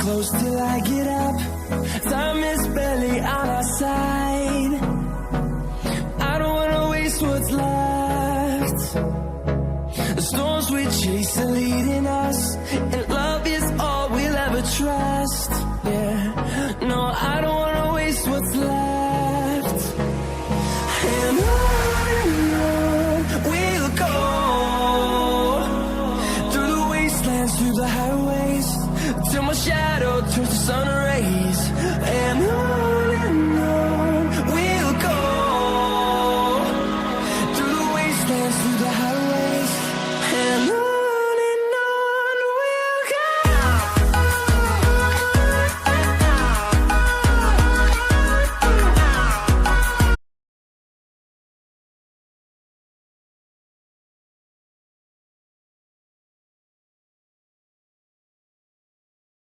close till I get up. Time is barely on our side. I don't wanna waste what's left. The storms we chase are leading us, and love is all we'll ever trust. Yeah, no, I don't wanna waste what's left. And on we'll go, through the wastelands, through the highways, till my shadow turns to sun rays.